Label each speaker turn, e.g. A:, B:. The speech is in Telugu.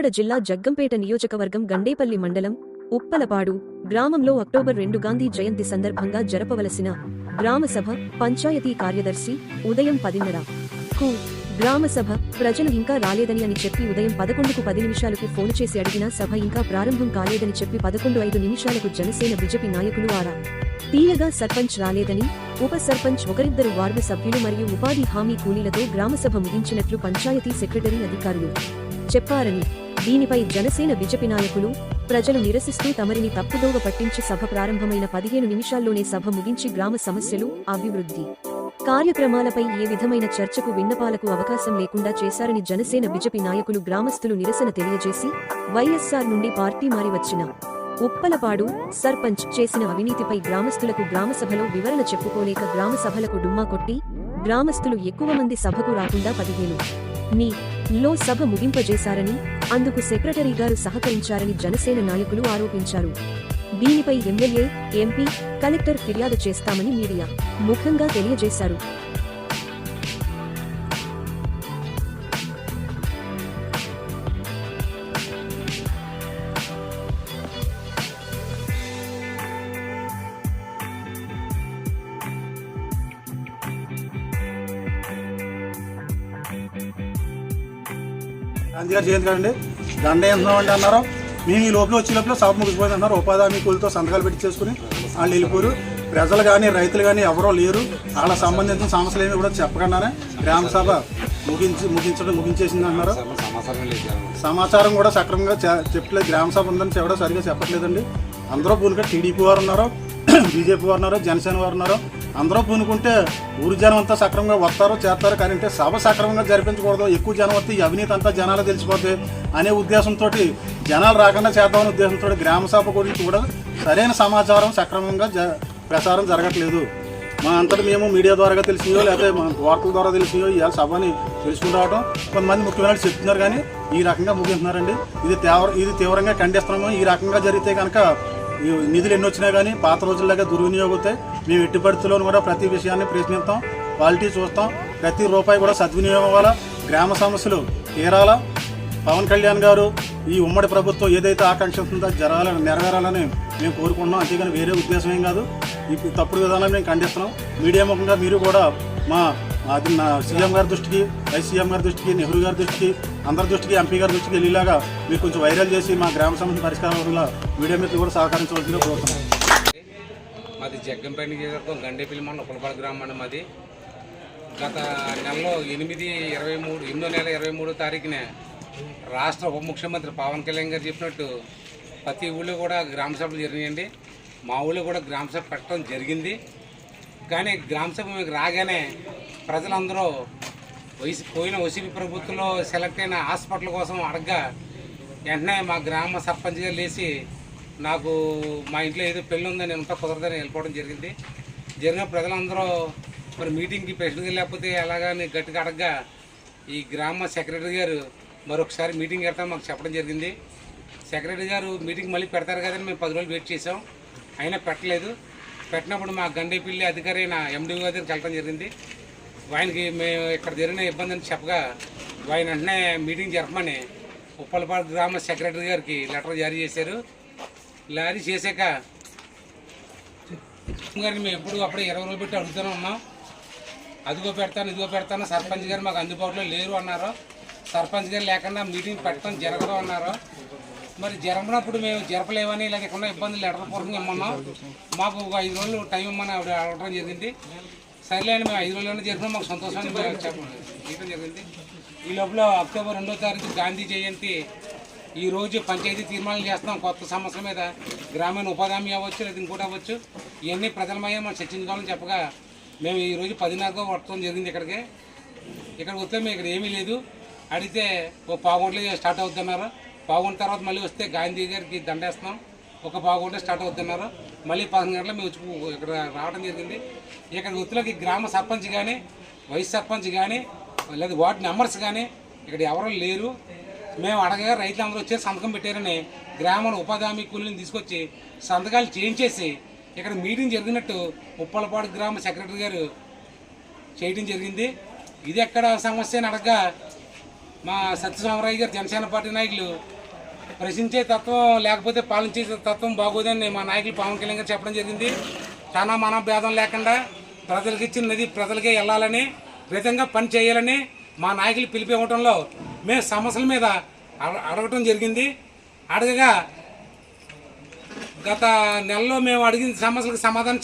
A: కాకినాడ జిల్లా జగ్గంపేట నియోజకవర్గం గండేపల్లి మండలం ఉప్పలపాడు గ్రామంలో అక్టోబర్ 2 గాంధీ జయంతి సందర్భంగా జరపవలసిన గ్రామసభ పంచాయతీ కార్యదర్శి ఉదయం 10:30కు గ్రామసభ ప్రజలు ఇంకా రాలేదని అని చెప్పి ఉదయం 11కు 10 నిమిషాలకు ఫోన్ చేసి అడిగినా సభ ఇంకా ప్రారంభం కాలేదని చెప్పి 11:05 నిమిషాలకు జనసేన బీజేపీ నాయకులు ఆరా తీయగా సర్పంచ్ రాలేదని ఉప సర్పంచ్ ఒకరిద్దరు వార్డు సభ్యులు మరియు ఉపాధి హామీ కూలీలతో గ్రామసభ ముగించినట్లు పంచాయతీ సెక్రటరీ అధికారులు చెప్పారని దీనిపై జనసేన బీజేపీ నాయకులు ప్రజలు నిరసిస్తూ తమరిని తప్పుదోవ పట్టించి సభ ప్రారంభమైన 15 నిమిషాల్లోనే సభ ముగించి గ్రామ సమస్యలు అభివృద్ధి కార్యక్రమాలపై ఏ విధమైన చర్చకు విన్నపాలకు అవకాశం లేకుండా చేశారని జనసేన బీజేపీ నాయకులు గ్రామస్తులు నిరసన తెలియజేసి వైఎస్ఆర్ నుండి పార్టీ మారి వచ్చిన ఉప్పలపాడు సర్పంచ్ చేసిన అవినీతిపై గ్రామస్తులకు గ్రామసభలో వివరణ చెప్పుకోలేక గ్రామసభలకు డుమ్మా కొట్టి గ్రామస్తులు ఎక్కువ మంది సభకు రాకుండా 15 సభ ముగింపజేశారని అందుకు సెక్రటరీ గారు సహకరించారని జనసేన నాయకులు ఆరోపించారు. దీనిపై ఎమ్మెల్యే, ఎంపీ, కలెక్టర్ ఫిర్యాదు చేస్తామని మీడియా ముఖంగా తెలియజేశారు.
B: గాంధీ గారు జయంతి కదండి, దండ వేస్తున్నామండి అన్నారు. మేము ఈ లోపల వచ్చే లోపల సభ ముగిసిపోయింది అన్నారు. ఉపాధి హామీ కూలీతో సంతకాలు పెట్టి చేసుకుని వాళ్ళు వెళ్ళిపోరు. ప్రజలు కానీ రైతులు కానీ ఎవరో లేరు. వాళ్ళకి సంబంధించిన సమస్యలు ఏమి కూడా చెప్పకుండానే గ్రామ సభ ముగించేసింది అన్నారు. సమాచారం కూడా సక్రమంగా చెప్పలేదు. గ్రామ సభ ఉందని చెప్పడం సరిగా చెప్పట్లేదండి. అందరూ పూనుకుంటే టీడీపీ వారు ఉన్నారు, బీజేపీ వారు ఉన్నారు, జనసేన వారు ఉన్నారు. అందరూ పూనుకుంటే ఊరి జనం అంతా సక్రమంగా వస్తారు చేస్తారు. కానీ అంటే సభ సక్రమంగా జరిపించకూడదు, ఎక్కువ జనం వస్తే ఈ అవినీతి అంతా జనాలు తెలిసిపోతాయి అనే ఉద్దేశంతో జనాలు రాకుండా చేద్దామనే ఉద్దేశంతో గ్రామ సభ గురించి కూడా సరైన సమాచారం సక్రమంగా ప్రసారం జరగట్లేదు. మా అంతటి మేము మీడియా ద్వారా తెలిసియో లేకపోతే మా వార్తల ద్వారా తెలిసియో ఇవాళ సభని తెలుసుకుని రావడం కొంతమంది ముఖ్యమైన చెప్తున్నారు. కానీ ఈ రకంగా ముగిస్తున్నారండి. ఇది తీవ్రంగా ఖండిస్తున్నాము. ఈ రకంగా జరిగితే కనుక నిధులు ఎన్ని వచ్చినా కానీ పాత రోజుల్లాగా దుర్వినియోగం అవుతాయి. మేము ఎట్టి పరిస్థితుల్లోనూ కూడా ప్రతి విషయాన్ని ప్రశ్నిస్తాం, క్వాలిటీ చూస్తాం. ప్రతి రూపాయి కూడా సద్వినియోగం అవ్వాలా, గ్రామ సమస్యలు తీరాలా. పవన్ కళ్యాణ్ గారు ఈ ఉమ్మడి ప్రభుత్వం ఏదైతే ఆకాంక్షిస్తుందో నెరవేరాలని మేము కోరుకుంటున్నాం. అంతేగాని వేరే ఉద్దేశం ఏం కాదు. ఈ తప్పుడు విధానాన్ని మేము ఖండిస్తున్నాం. మీడియా ముఖంగా మీరు కూడా అది నా సీఎం గారి దృష్టికి, వైస్ సీఎం గారి దృష్టికి, నెహ్రూ గారి దృష్టికి, అందరి దృష్టికి, ఎంపీ గారి దృష్టికి వెళ్ళేలాగా మీరు కొంచెం వైరల్ చేసి మా గ్రామ సమస్య పరిష్కారం వల్ల మీడియా మిత్రులు కూడా సహకరించవలసిందిగా కోరుతున్నాం.
C: మాది జగ్గంపేట నియోజకవర్గం గండేపల్లి మండలం ఉప్పలపాడు గ్రామం అండి. మాది గత నెలలో 8 నెల 23వ తారీఖున రాష్ట్ర ఉప ముఖ్యమంత్రి పవన్ కళ్యాణ్ గారు చెప్పినట్టు ప్రతి ఊళ్ళో కూడా గ్రామ సభలు జరిగినాయండి. మా ఊళ్ళో కూడా గ్రామ సభ పెట్టడం జరిగింది. కానీ గ్రామ సభ మీకు రాగానే ప్రజలందరూ పోయిన వైసీపీ ప్రభుత్వంలో సెలెక్ట్ అయిన హాస్పిటల్ కోసం అడగగా వెంటనే మా గ్రామ సర్పంచ్ గారు లేచి నాకు మా ఇంట్లో ఏదో పెళ్ళి ఉందని నేను అంతా కుదరదని వెళ్ళిపోవడం జరిగింది. జరిగిన ప్రజలందరూ మరి మీటింగ్కి ప్రెసిడెంట్ లేకపోతే ఎలాగని గట్టిగా అడగగా ఈ గ్రామ సెక్రటరీ గారు మరొకసారి మీటింగ్ పెడతాం మాకు చెప్పడం జరిగింది. సెక్రటరీ గారు మీటింగ్ మళ్ళీ పెడతారు కదని మేము 10 రోజులు వెయిట్ చేసాం. అయినా పెట్టలేదు. పెట్టినప్పుడు మా గండేపల్లి అధికారి అయిన ఎండి దగ్గరికి వెళ్ళడం జరిగింది. ఆయనకి మేము ఇక్కడ జరిగిన ఇబ్బంది అని చెప్పగా ఆయన వెంటనే మీటింగ్ జరపమని ఉప్పలపాడు గ్రామ సెక్రటరీ గారికి లెటర్ జారీ చేశారు. జారీ చేశాక గారిని మేము ఎప్పుడు అప్పుడే 20 రోజులు పెట్టి అడుగుతూనే ఉన్నాం. అదిగో పెడతాను సర్పంచ్ గారు మాకు అందుబాటులో లేరు అన్నారు. సర్పంచ్ గారు లేకుండా మీటింగ్ పెట్టడం జరగదు అన్నారు. మరి జరపనప్పుడు మేము జరపలేమని ఇలా ఎక్కడ ఇబ్బందులు లెటర్ పూర్వకంగా ఇమ్మన్నాం. మాకు 5 రోజులు టైం ఇమ్మని ఆవిడ అడగడం జరిగింది. సరేలే అని మేము 5 రోజుల్లోనే జరిపినా మాకు సంతోషాన్ని చెప్పడం జరిగింది. ఈ లోపల అక్టోబర్ 2వ తారీఖు గాంధీ జయంతి ఈరోజు పంచాయతీ తీర్మానాలు చేస్తున్నాం. కొత్త సమస్యల మీద గ్రామీణ ఉపాధి హామీ అవ్వచ్చు లేదా ఇంకోటి అవ్వచ్చు, ఇవన్నీ ప్రజలమయ్యే మనం చర్చించుకోవాలని చెప్పగా మేము ఈరోజు 10:30కు వస్తడం జరిగింది. ఇక్కడికి వస్తే మేము ఇక్కడ ఏమీ లేదు. అడిగితే ఓ పావుగంటలో స్టార్ట్ అవుతున్నారు. పావుగంట తర్వాత మళ్ళీ వస్తే గాంధీ గారికి దండేస్తున్నాం. ఒక పావుగంట స్టార్ట్ అవుతున్నారు. మళ్ళీ 11 గంటలకు మేము వచ్చి ఇక్కడ రావడం జరిగింది. ఇక్కడ వృత్తులకి గ్రామ సర్పంచ్ కానీ, వైస్ సర్పంచ్ కానీ, లేదా వార్డు మెంబర్స్ కానీ ఇక్కడ ఎవరూ లేరు. మేము అడగగా రైతులందరూ వచ్చి సంతకం పెట్టారని గ్రామంలో ఉపాధి హామీ కూలీని తీసుకొచ్చి సంతకాలు చేయించేసి ఇక్కడ మీటింగ్ జరిగినట్టు ఉప్పలపాడు గ్రామ సెక్రటరీ గారు చేయడం జరిగింది. ఇది ఎక్కడ సమస్య అని అడగగా మా సత్యస్వామరావు గారు జనసేన పార్టీ నాయకులు ప్రశ్నించే తత్వం లేకపోతే పాలించే తత్వం బాగోదని మా నాయకులు పవన్ కళ్యాణ్ గారు చెప్పడం జరిగింది. చాలా మన భేదం లేకుండా ప్రజలకు ఇచ్చినది ప్రజలకే వెళ్ళాలని విధంగా పని చేయాలని మా నాయకులు పిలిపివ్వడంలో మేము సమస్యల మీద అడగటం జరిగింది. అడగగా గత నెలలో మేము అడిగిన సమస్యలకు సమాధానం